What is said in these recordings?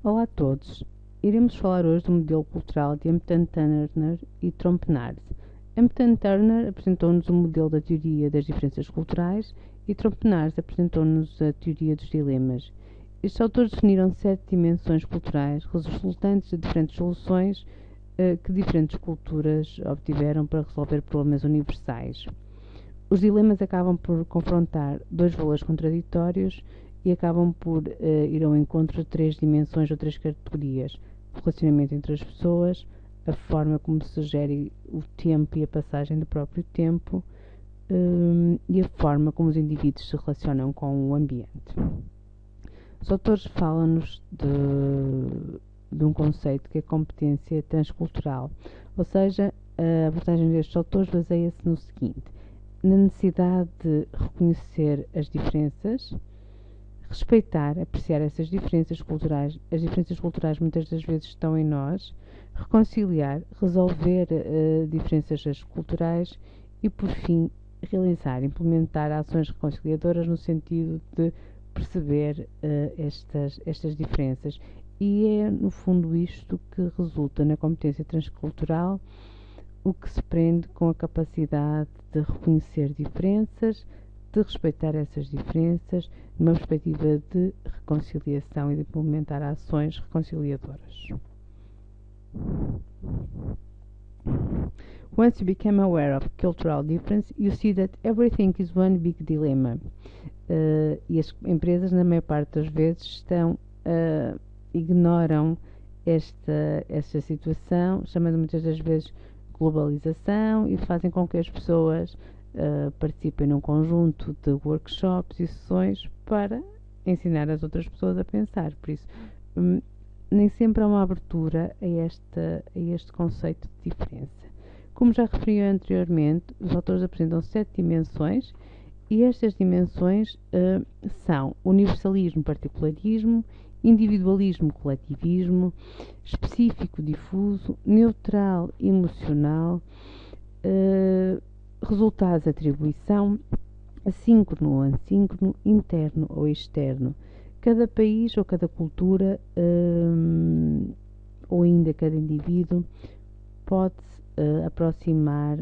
Olá a todos. Iremos falar hoje do modelo cultural de Hampton-Turner e Trompenard. Hampton-Turner apresentou-nos o modelo da teoria das diferenças culturais e Trompenard apresentou-nos a teoria dos dilemas. Estes autores definiram 7 dimensões culturais resultantes de diferentes soluções que diferentes culturas obtiveram para resolver problemas universais. Os dilemas acabam por confrontar dois valores contraditórios e acabam por ir ao encontro de 3 dimensões ou 3 categorias: o relacionamento entre as pessoas, a forma como se gere o tempo e a passagem do próprio tempo e a forma como os indivíduos se relacionam com o ambiente. Os autores falam-nos de um conceito que é a competência transcultural, ou seja, a abordagem destes autores baseia-se no seguinte: na necessidade de reconhecer as diferenças, respeitar, apreciar essas diferenças culturais. As diferenças culturais muitas das vezes estão em nós, reconciliar, resolver diferenças culturais e, por fim, realizar, implementar ações reconciliadoras no sentido de perceber estas diferenças. E é, no fundo, isto que resulta na competência transcultural, o que se prende com a capacidade de reconhecer diferenças, de respeitar essas diferenças, numa perspectiva de reconciliação e de implementar ações reconciliadoras. Once you become aware of cultural difference, you see that everything is one big dilemma. E as empresas, na maior parte das vezes, ignoram esta situação, chamando muitas das vezes globalização, e fazem com que as pessoas participem num conjunto de workshops e sessões para ensinar as outras pessoas a pensar. Por isso, nem sempre há uma abertura a este conceito de diferença. Como já referi anteriormente, os autores apresentam 7 dimensões, e estas dimensões são universalismo, particularismo, individualismo, coletivismo, específico, difuso, neutral, emocional, resultados, atribuição, assíncrono ou assíncrono, interno ou externo. Cada país ou cada cultura, ou ainda cada indivíduo, pode-se aproximar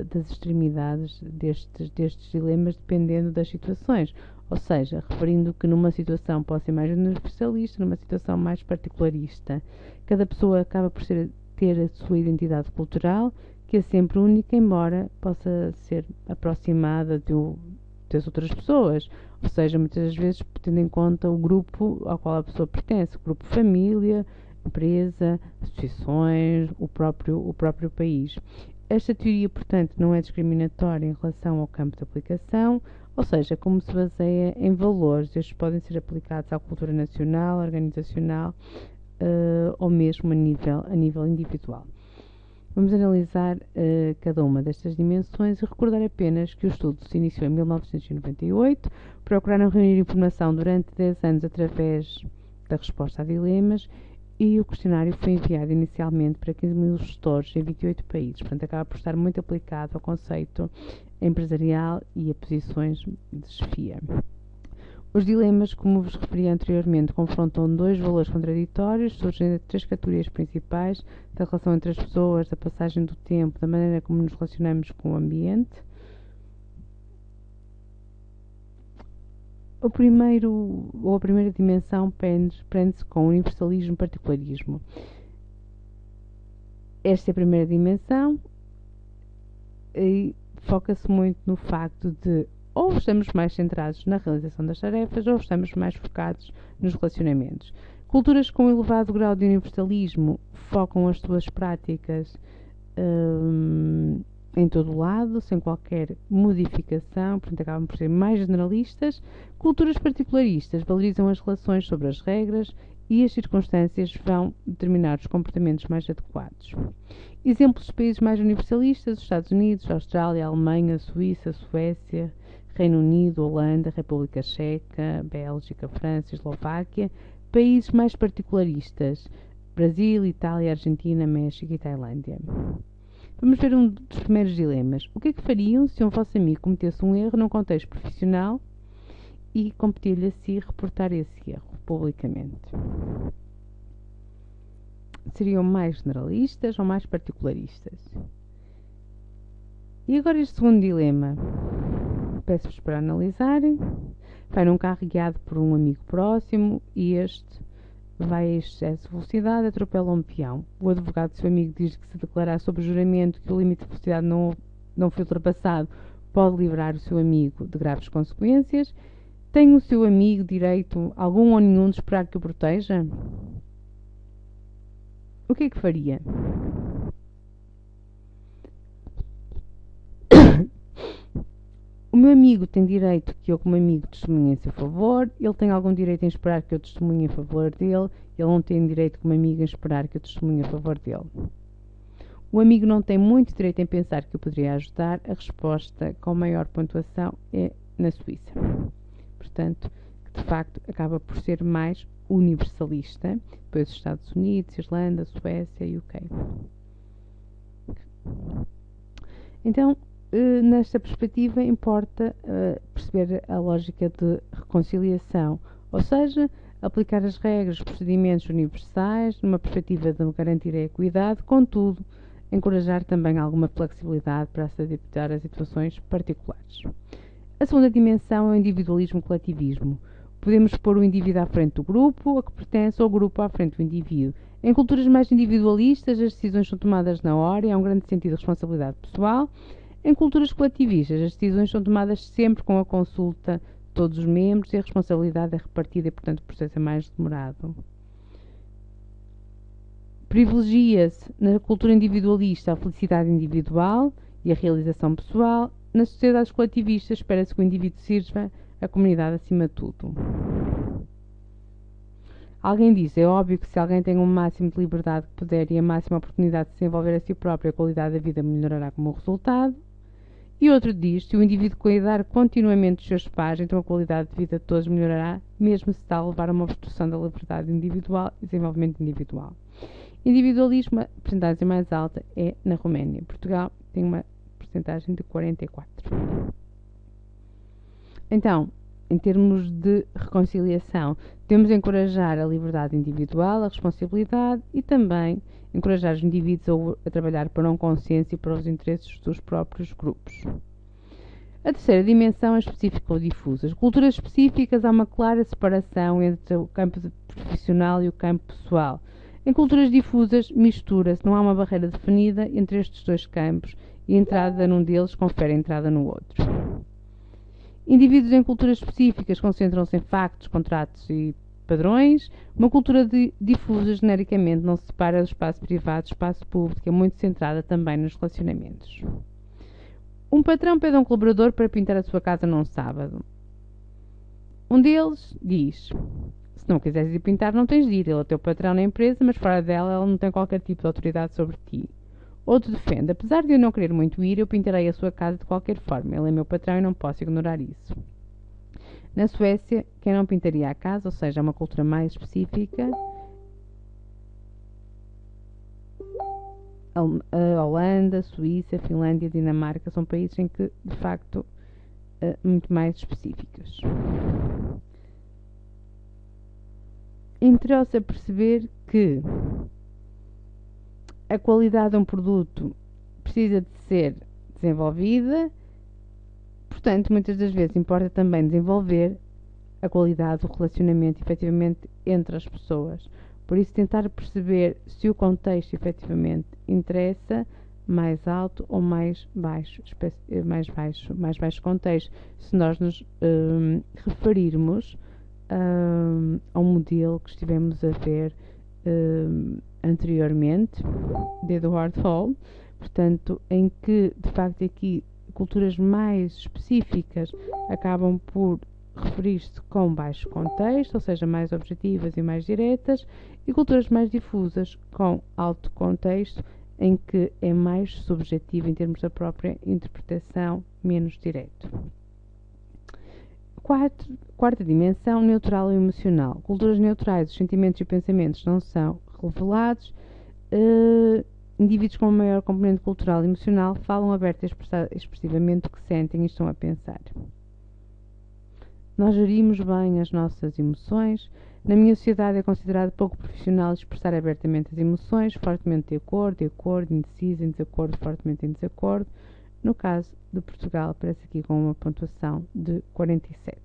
das extremidades destes dilemas, dependendo das situações. Ou seja, referindo que numa situação pode ser mais universalista, numa situação mais particularista. Cada pessoa acaba por ter a sua identidade cultural, que é sempre única, embora possa ser aproximada das outras pessoas. Ou seja, muitas das vezes tendo em conta o grupo ao qual a pessoa pertence, o grupo família, empresa, associações, o próprio país. Esta teoria, portanto, não é discriminatória em relação ao campo de aplicação, ou seja, como se baseia em valores, estes podem ser aplicados à cultura nacional, organizacional ou mesmo a nível individual. Vamos analisar cada uma destas dimensões e recordar apenas que o estudo se iniciou em 1998, procuraram reunir informação durante 10 anos através da resposta a dilemas, e o questionário foi enviado inicialmente para 15 mil gestores em 28 países, portanto acaba por estar muito aplicado ao conceito empresarial e a posições de chefia. Os dilemas, como vos referi anteriormente, confrontam 2 valores contraditórios, surgem de 3 categorias principais: da relação entre as pessoas, da passagem do tempo, da maneira como nos relacionamos com o ambiente. A primeira dimensão prende-se com o universalismo e particularismo. Esta é a primeira dimensão e foca-se muito no facto de ou estamos mais centrados na realização das tarefas ou estamos mais focados nos relacionamentos. Culturas com elevado grau de universalismo focam as suas práticas em todo o lado, sem qualquer modificação, portanto acabam por ser mais generalistas. Culturas particularistas valorizam as relações sobre as regras e as circunstâncias vão determinar os comportamentos mais adequados. Exemplos de países mais universalistas: os Estados Unidos, a Austrália, a Alemanha, a Suíça, a Suécia, Reino Unido, Holanda, República Checa, Bélgica, França, Eslováquia. Países mais particularistas: Brasil, Itália, Argentina, México e Tailândia. Vamos ver um dos primeiros dilemas. O que é que fariam se um vosso amigo cometesse um erro num contexto profissional e competir-lhe a si reportar esse erro publicamente. Seriam mais generalistas ou mais particularistas? E agora este segundo dilema. Peço-vos para analisarem. Vai num carro guiado por um amigo próximo e este vai a excesso de velocidade, atropela um peão. O advogado do seu amigo diz que se declarar sob juramento que o limite de velocidade não foi ultrapassado, pode livrar o seu amigo de graves consequências. Tem o seu amigo direito, algum ou nenhum, de esperar que o proteja? O que é que faria? O meu amigo tem direito que eu, como amigo, testemunhe em seu favor. Ele tem algum direito em esperar que eu testemunhe em favor dele. Ele não tem direito, como amigo, em esperar que eu testemunhe em favor dele. O amigo não tem muito direito em pensar que eu poderia ajudar. A resposta com maior pontuação é na Suíça. Portanto, que de facto acaba por ser mais universalista. Depois os Estados Unidos, Irlanda, Suécia e UK. Então, nesta perspectiva, importa perceber a lógica de reconciliação, ou seja, aplicar as regras, os procedimentos universais, numa perspectiva de garantir a equidade, contudo, encorajar também alguma flexibilidade para se adaptar a situações particulares. A segunda dimensão é o individualismo-coletivismo. Podemos pôr o indivíduo à frente do grupo, a que pertence, ou o grupo à frente do indivíduo. Em culturas mais individualistas, as decisões são tomadas na hora e há um grande sentido de responsabilidade pessoal. Em culturas coletivistas, as decisões são tomadas sempre com a consulta de todos os membros e a responsabilidade é repartida e, portanto, o processo é mais demorado. Privilegia-se na cultura individualista a felicidade individual e a realização pessoal. Nas sociedades coletivistas, espera-se que o indivíduo sirva a comunidade acima de tudo. Alguém diz, é óbvio que se alguém tem um máximo de liberdade que puder e a máxima oportunidade de se envolver a si próprio, a qualidade da vida melhorará como resultado. E outro diz, se o indivíduo cuidar continuamente dos seus pares, então a qualidade de vida de todos melhorará, mesmo se está a levar a uma obstrução da liberdade individual e desenvolvimento individual. Individualismo, a porcentagem mais alta é na Roménia. Portugal tem uma porcentagem de 44%. Então, em termos de reconciliação, temos de encorajar a liberdade individual, a responsabilidade e também encorajar os indivíduos a trabalhar para um consenso e para os interesses dos próprios grupos. A terceira dimensão é específica ou difusa. As culturas específicas, há uma clara separação entre o campo profissional e o campo pessoal. Em culturas difusas, mistura-se, não há uma barreira definida entre estes dois campos e a entrada num deles confere a entrada no outro. Indivíduos em culturas específicas concentram-se em factos, contratos e padrões. Uma cultura difusa, genericamente, não se separa do espaço privado do espaço público, é muito centrada também nos relacionamentos. Um patrão pede a um colaborador para pintar a sua casa num sábado. Um deles diz, se não quiseres ir pintar, não tens de ir. Ele é o teu patrão na empresa, mas fora dela, ele não tem qualquer tipo de autoridade sobre ti. Outro defende, apesar de eu não querer muito ir, eu pintarei a sua casa de qualquer forma. Ele é meu patrão e não posso ignorar isso. Na Suécia, quem não pintaria a casa, ou seja, uma cultura mais específica. A Holanda, Suíça, Finlândia, Dinamarca são países em que, de facto, muito mais específicos. Interessa a perceber que a qualidade de um produto precisa de ser desenvolvida, portanto, muitas das vezes importa também desenvolver a qualidade do relacionamento, efetivamente, entre as pessoas. Por isso, tentar perceber se o contexto, efetivamente, interessa mais alto ou mais baixo contexto. Se nós nos referirmos ao modelo que estivemos a ver anteriormente, de Edward Hall, portanto, em que, de facto, aqui culturas mais específicas acabam por referir-se com baixo contexto, ou seja, mais objetivas e mais diretas, e culturas mais difusas com alto contexto, em que é mais subjetivo em termos da própria interpretação, menos direto. Quarta dimensão, neutral e emocional. Culturas neutrais, os sentimentos e pensamentos não são revelados. Indivíduos com uma maior componente cultural e emocional falam aberto e expressivamente o que sentem e estão a pensar. nós gerimos bem as nossas emoções. Na minha sociedade é considerado pouco profissional expressar abertamente as emoções, fortemente de acordo, indeciso, em desacordo, fortemente em desacordo. No caso de Portugal, aparece aqui com uma pontuação de 47.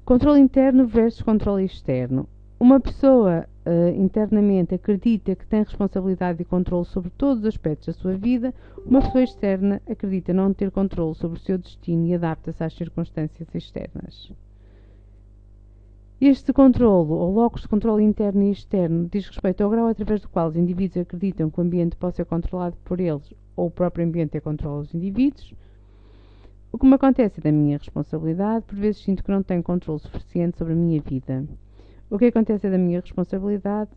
Controle interno versus controle externo. Uma pessoa internamente acredita que tem responsabilidade e controle sobre todos os aspectos da sua vida. Uma pessoa externa acredita não ter controle sobre o seu destino e adapta-se às circunstâncias externas. Este controlo, ou locus de controle interno e externo, diz respeito ao grau através do qual os indivíduos acreditam que o ambiente pode ser controlado por eles ou o próprio ambiente é controla os indivíduos. O que me acontece é da minha responsabilidade, por vezes sinto que não tenho controle suficiente sobre a minha vida. O que acontece é da minha responsabilidade,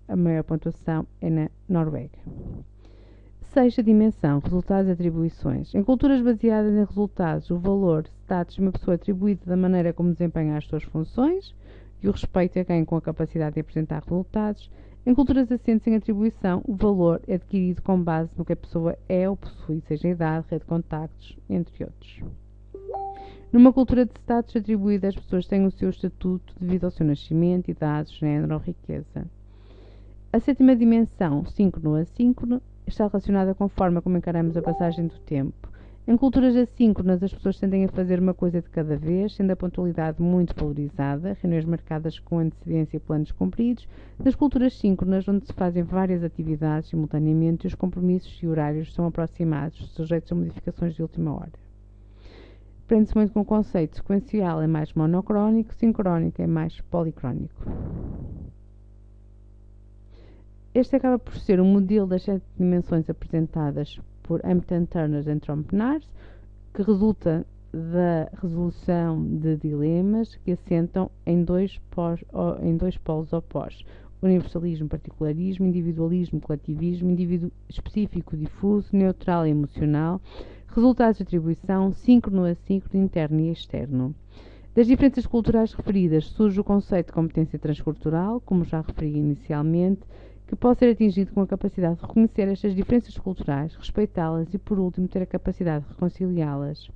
a maior pontuação é na Noruega. Sexta dimensão, resultados e atribuições. Em culturas baseadas em resultados, o valor, status de uma pessoa é atribuído da maneira como desempenha as suas funções e o respeito é ganho com a capacidade de apresentar resultados. Em culturas assentes em atribuição, o valor é adquirido com base no que a pessoa é ou possui, seja idade, rede de contactos, entre outros. Numa cultura de status atribuída, as pessoas têm o seu estatuto devido ao seu nascimento, idade, género ou riqueza. A sétima dimensão, síncrono-assíncrono, está relacionada com a forma como encaramos a passagem do tempo. Em culturas assíncronas, as pessoas tendem a fazer uma coisa de cada vez, sendo a pontualidade muito valorizada, reuniões marcadas com antecedência e planos cumpridos. Nas culturas síncronas, onde se fazem várias atividades simultaneamente, os compromissos e horários são aproximados, sujeitos a modificações de última hora. Prende-se muito com o conceito sequencial, é mais monocrónico, sincrónico é mais policrónico. Este acaba por ser um modelo das 7 dimensões apresentadas por Hampton, Turner e Trompe-Nars, que resulta da resolução de dilemas que assentam em dois polos opostos: universalismo, particularismo, individualismo, coletivismo, indivíduo específico, difuso, neutral e emocional, resultados de atribuição, síncrono-assíncrono, interno e externo. Das diferenças culturais referidas surge o conceito de competência transcultural, como já referi inicialmente, que pode ser atingido com a capacidade de reconhecer estas diferenças culturais, respeitá-las e, por último, ter a capacidade de reconciliá-las.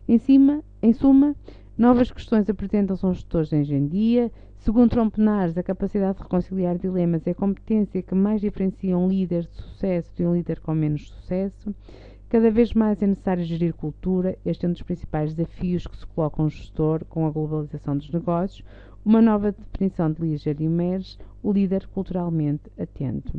Em suma, novas questões apresentam-se aos gestores hoje em dia. Segundo Trompe-Nars, a capacidade de reconciliar dilemas é a competência que mais diferencia um líder de sucesso de um líder com menos sucesso. Cada vez mais é necessário gerir cultura. Este é um dos principais desafios que se coloca um gestor com a globalização dos negócios. Uma nova definição de líder emerge: o líder culturalmente atento.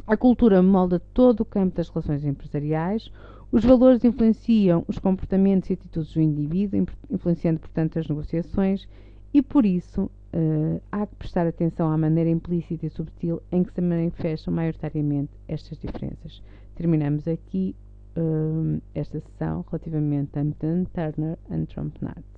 A cultura molda todo o campo das relações empresariais. Os valores influenciam os comportamentos e atitudes do indivíduo, influenciando, portanto, as negociações, e por isso há que prestar atenção à maneira implícita e subtil em que se manifestam maioritariamente estas diferenças. Terminamos aqui esta sessão relativamente a Hampton, Turner e Trompe-Nars.